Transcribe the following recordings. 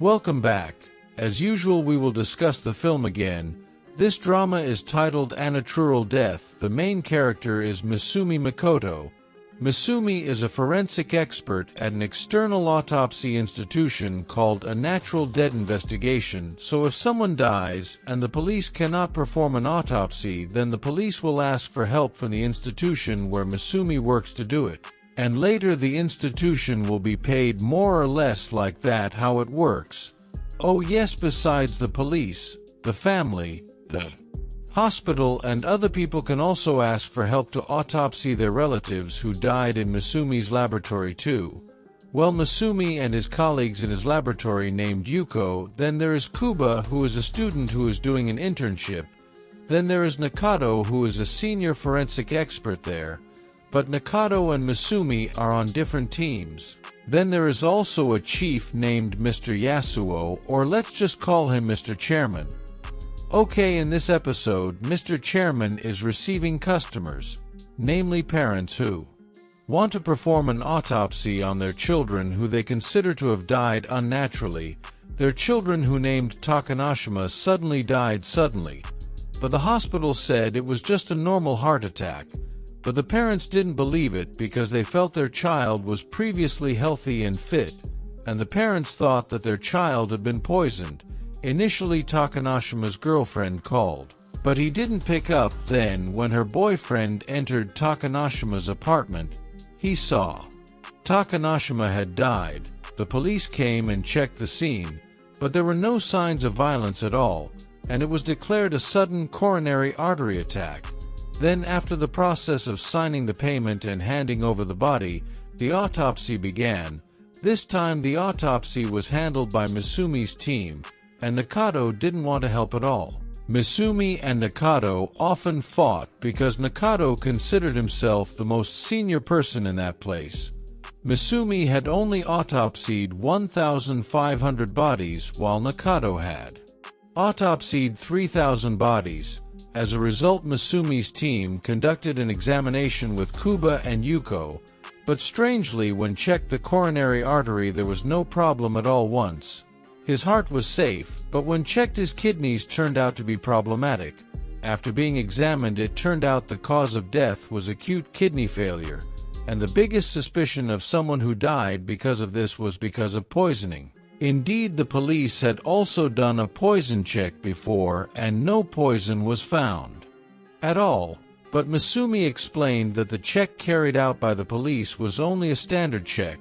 Welcome back. As usual, we will discuss the film again. This drama is titled A Natural Death. The main character is Misumi Makoto. Misumi is a forensic expert at an external autopsy institution called A Natural Death Investigation. So if someone dies and the police cannot perform an autopsy, then the police will ask for help from the institution where Misumi works to do it. And later the institution will be paid more or less like that. How it works. Oh yes, besides the police, the family, the hospital and other people can also ask for help to autopsy their relatives who died in Misumi's laboratory too. Well, Misumi and his colleagues in his laboratory named Yuko. Then there is Kuba, who is a student who is doing an internship. Then there is Nakato, who is a senior forensic expert there. But Nakato and Misumi are on different teams. Then there is also a chief named Mr. Yasuo, or let's just call him Mr. Chairman. Okay, in this episode, Mr. Chairman is receiving customers, namely parents who want to perform an autopsy on their children who they consider to have died unnaturally. Their children, who named Takanashima, suddenly died suddenly. But the hospital said it was just a normal heart attack. But the parents didn't believe it because they felt their child was previously healthy and fit, and the parents thought that their child had been poisoned. Initially, Takanashima's girlfriend called, but he didn't pick up. Then, when her boyfriend entered Takanashima's apartment, he saw Takanashima had died. The police came and checked the scene, but there were no signs of violence at all, and it was declared a sudden coronary artery attack. Then, after the process of signing the payment and handing over the body, the autopsy began. This time the autopsy was handled by Misumi's team, and Nakato didn't want to help at all. Misumi and Nakato often fought because Nakato considered himself the most senior person in that place. Misumi had only autopsied 1,500 bodies while Nakato had autopsied 3,000 bodies. As a result, Misumi's team conducted an examination with Kuba and Yuko, but strangely, when checked the coronary artery, there was no problem at all. Once his heart was safe, but when checked his kidneys turned out to be problematic. After being examined, it turned out the cause of death was acute kidney failure, and the biggest suspicion of someone who died because of this was because of poisoning. Indeed, the police had also done a poison check before, and no poison was found at all. But Misumi explained that the check carried out by the police was only a standard check,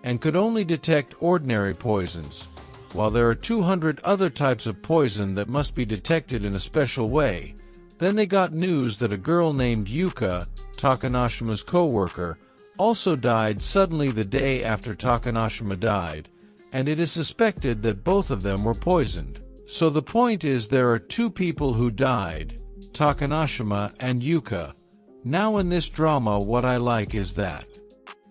and could only detect ordinary poisons, while there are 200 other types of poison that must be detected in a special way. Then they got news that a girl named Yuka, Takanashima's co-worker, also died suddenly the day after Takanashima died, and it is suspected that both of them were poisoned. So the point is, there are two people who died, Takanashima and Yuka. Now in this drama, what I like is that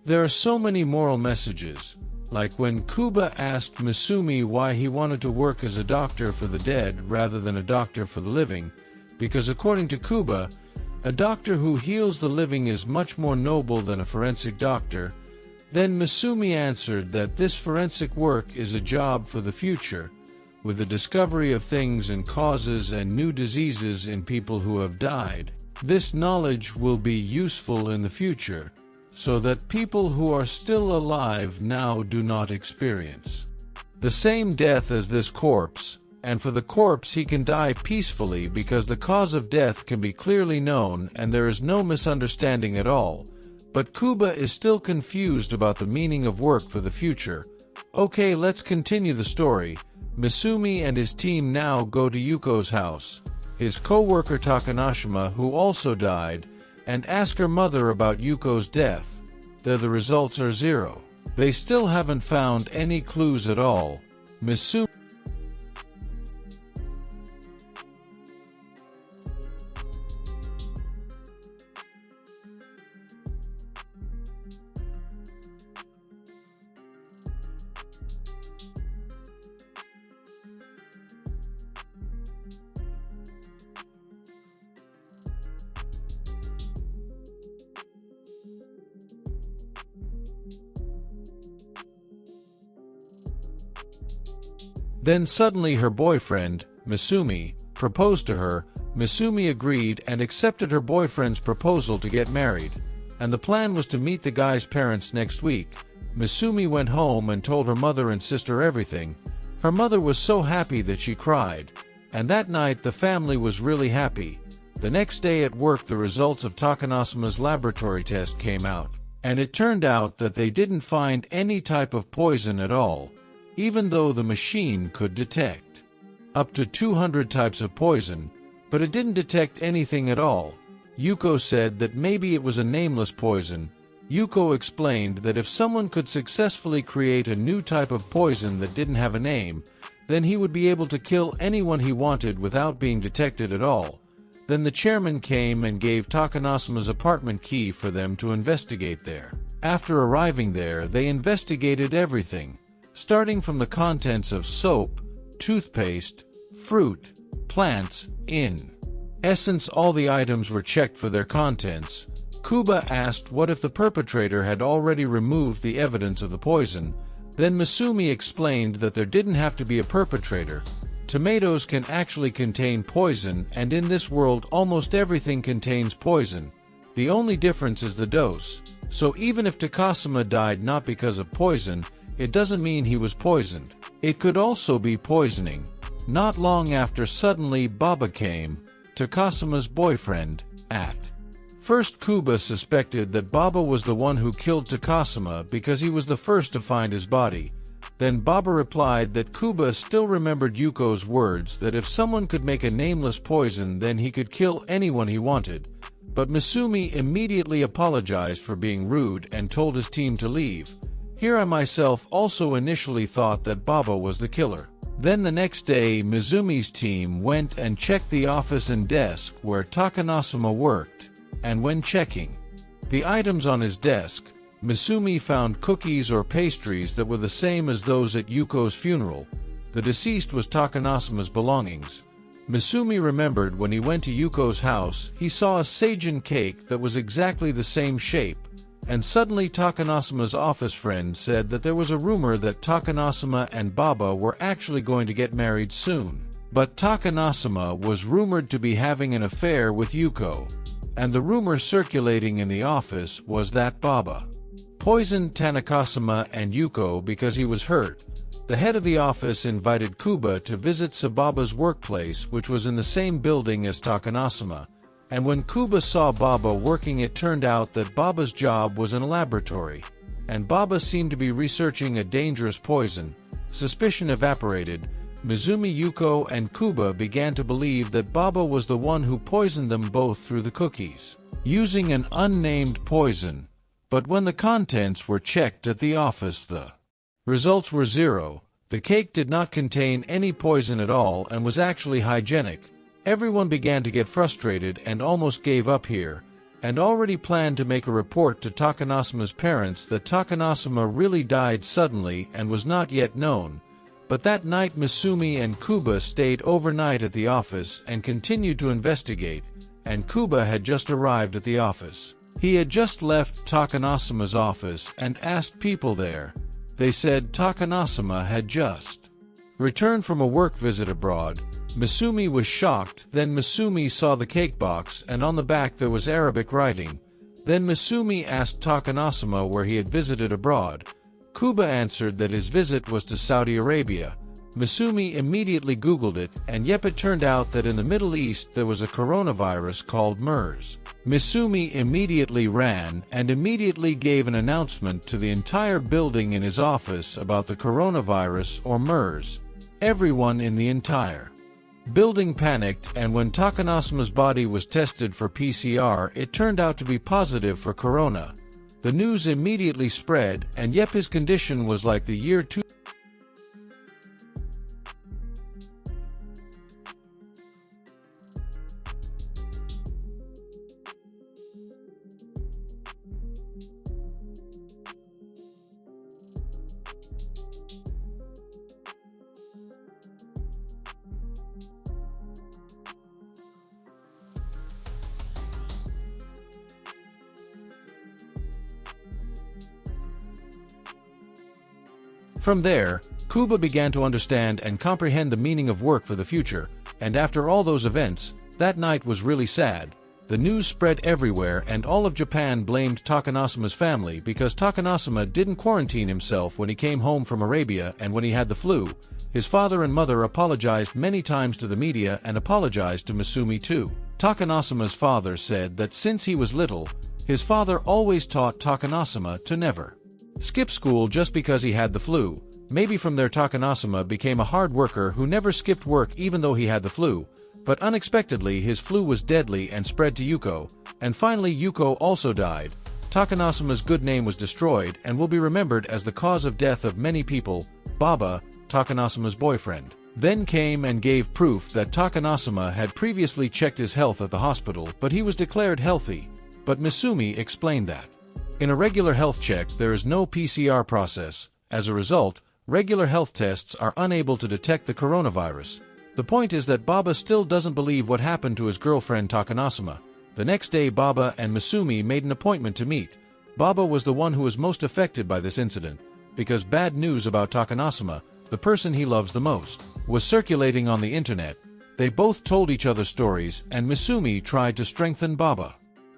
there are so many moral messages, like when Kuba asked Misumi why he wanted to work as a doctor for the dead rather than a doctor for the living, because according to Kuba, a doctor who heals the living is much more noble than a forensic doctor. Then Misumi answered that this forensic work is a job for the future, with the discovery of things and causes and new diseases in people who have died. This knowledge will be useful in the future, so that people who are still alive now do not experience the same death as this corpse, and for the corpse he can die peacefully because the cause of death can be clearly known and there is no misunderstanding at all. But Kuba is still confused about the meaning of work for the future. Okay, let's continue the story. Misumi and his team now go to Yuko's house, his co-worker Takanashima, who also died, and ask her mother about Yuko's death. There the results are 0. They still haven't found any clues at all. Misumi Then suddenly her boyfriend, Misumi, proposed to her. Misumi agreed and accepted her boyfriend's proposal to get married, and the plan was to meet the guy's parents next week. Misumi went home and told her mother and sister everything. Her mother was so happy that she cried, and that night the family was really happy. The next day at work, the results of Takanasuma's laboratory test came out, and it turned out that they didn't find any type of poison at all, even though the machine could detect up to 200 types of poison, but it didn't detect anything at all. Yuko said that maybe it was a nameless poison. Yuko explained that if someone could successfully create a new type of poison that didn't have a name, then he would be able to kill anyone he wanted without being detected at all. Then the chairman came and gave Takanasuma's apartment key for them to investigate there. After arriving there, they investigated everything, starting from the contents of soap, toothpaste, fruit, plants, in essence all the items were checked for their contents. Kuba asked what if the perpetrator had already removed the evidence of the poison. Then Misumi explained that there didn't have to be a perpetrator. Tomatoes can actually contain poison, and in this world almost everything contains poison. The only difference is the dose. So even if Takasuma died not because of poison, it doesn't mean he was poisoned. It could also be poisoning. Not long after, suddenly Baba came, Takasuma's boyfriend. At first Kuba suspected that Baba was the one who killed Takasuma because he was the first to find his body. Then Baba replied that Kuba still remembered Yuko's words that if someone could make a nameless poison, then he could kill anyone he wanted. But Misumi immediately apologized for being rude and told his team to leave. Here I myself also initially thought that Baba was the killer. Then the next day, Mizumi's team went and checked the office and desk where Takanasuma worked, and when checking the items on his desk, Misumi found cookies or pastries that were the same as those at Yuko's funeral. The deceased was Takanasuma's belongings. Misumi remembered when he went to Yuko's house, he saw a Seijin cake that was exactly the same shape, and suddenly Takanasuma's office friend said that there was a rumor that Takanasuma and Baba were actually going to get married soon. But Takanasuma was rumored to be having an affair with Yuko, and the rumor circulating in the office was that Baba poisoned Tanakasuma and Yuko because he was hurt. The head of the office invited Kuba to visit Sababa's workplace, which was in the same building as Takanasuma. And when Kuba saw Baba working, it turned out that Baba's job was in a laboratory, and Baba seemed to be researching a dangerous poison. Suspicion evaporated. Mizumi, Yuko, and Kuba began to believe that Baba was the one who poisoned them both through the cookies, using an unnamed poison. But when the contents were checked at the office, the results were zero. The cake did not contain any poison at all and was actually hygienic. Everyone began to get frustrated and almost gave up here, and already planned to make a report to Takanasuma's parents that Takanasuma really died suddenly and was not yet known. But that night Misumi and Kuba stayed overnight at the office and continued to investigate, and Kuba had just arrived at the office. He had just left Takanasuma's office and asked people there. They said Takanasuma had just returned from a work visit abroad. Misumi was shocked. Then Misumi saw the cake box, and on the back there was Arabic writing. Then Misumi asked Takanasuma where he had visited abroad. Kuba answered that his visit was to Saudi Arabia. Misumi immediately Googled it, and yep, it turned out that in the Middle East there was a coronavirus called MERS. Misumi immediately ran and immediately gave an announcement to the entire building in his office about the coronavirus or MERS. Everyone in the entire building panicked, and when Takanasuma's body was tested for PCR, it turned out to be positive for corona. The news immediately spread, and yep, his condition was like the year 2000. From there, Kuba began to understand and comprehend the meaning of work for the future, and after all those events, that night was really sad. The news spread everywhere and all of Japan blamed Takanasuma's family because Takanasuma didn't quarantine himself when he came home from Arabia and when he had the flu. His father and mother apologized many times to the media and apologized to Misumi too. Takanasuma's father said that since he was little, his father always taught Takanasuma to never skip school just because he had the flu. Maybe from there Takanasuma became a hard worker who never skipped work even though he had the flu. But unexpectedly his flu was deadly and spread to Yuko, and finally Yuko also died. Takanasuma's good name was destroyed and will be remembered as the cause of death of many people. Baba, Takanasuma's boyfriend, then came and gave proof that Takanasuma had previously checked his health at the hospital but he was declared healthy. But Misumi explained that in a regular health check there is no PCR process. As a result, regular health tests are unable to detect the coronavirus. The point is that Baba still doesn't believe what happened to his girlfriend Takanasuma. The next day Baba and Misumi made an appointment to meet. Baba was the one who was most affected by this incident, because bad news about Takanasuma, the person he loves the most, was circulating on the internet. They both told each other stories and Misumi tried to strengthen Baba.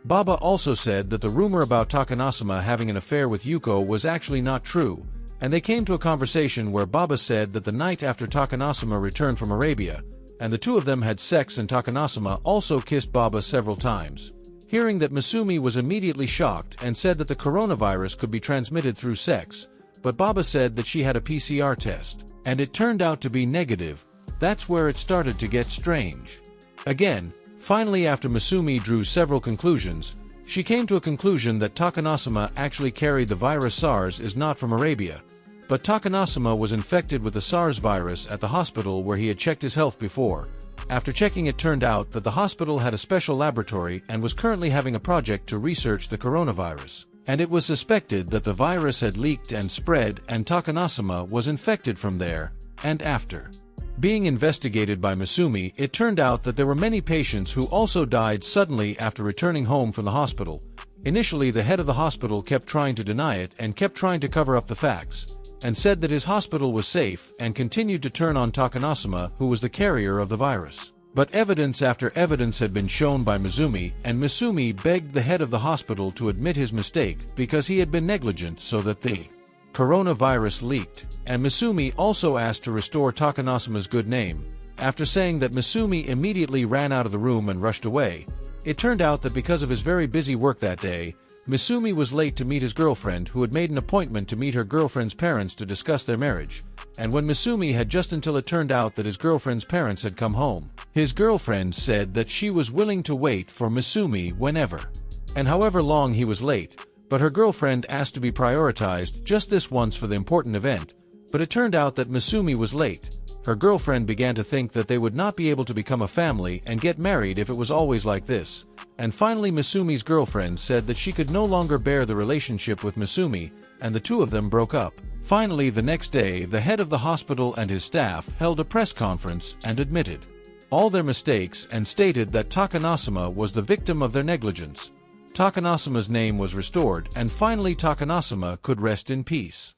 Baba also said that the rumor about Takanasuma having an affair with Yuko was actually not true, and they came to a conversation where Baba said that the night after Takanasuma returned from Arabia, and the two of them had sex and Takanasuma also kissed Baba several times. Hearing that, Misumi was immediately shocked and said that the coronavirus could be transmitted through sex, but Baba said that she had a PCR test, and it turned out to be negative. That's where it started to get strange. Again, finally after Misumi drew several conclusions, she came to a conclusion that Takanasuma actually carried the virus SARS is not from Arabia, but Takanasuma was infected with the SARS virus at the hospital where he had checked his health before. After checking, it turned out that the hospital had a special laboratory and was currently having a project to research the coronavirus, and it was suspected that the virus had leaked and spread and Takanasuma was infected from there. And after being investigated by Misumi, it turned out that there were many patients who also died suddenly after returning home from the hospital. Initially, the head of the hospital kept trying to deny it and kept trying to cover up the facts, and said that his hospital was safe and continued to turn on Takanasuma, who was the carrier of the virus. But evidence after evidence had been shown by Misumi, and Misumi begged the head of the hospital to admit his mistake because he had been negligent so that the coronavirus leaked, and Misumi also asked to restore Takanasuma's good name. After saying that, Misumi immediately ran out of the room and rushed away. It turned out that because of his very busy work that day, Misumi was late to meet his girlfriend, who had made an appointment to meet her girlfriend's parents to discuss their marriage. And when Misumi had just until it turned out that his girlfriend's parents had come home, his girlfriend said that she was willing to wait for Misumi whenever and however long he was late. But her girlfriend asked to be prioritized just this once for the important event, but it turned out that Misumi was late. Her girlfriend began to think that they would not be able to become a family and get married if it was always like this. And finally Misumi's girlfriend said that she could no longer bear the relationship with Misumi, and the two of them broke up. Finally, the next day, the head of the hospital and his staff held a press conference and admitted all their mistakes and stated that Takanasuma was the victim of their negligence. Takanasuma's name was restored, and finally Takanasuma could rest in peace.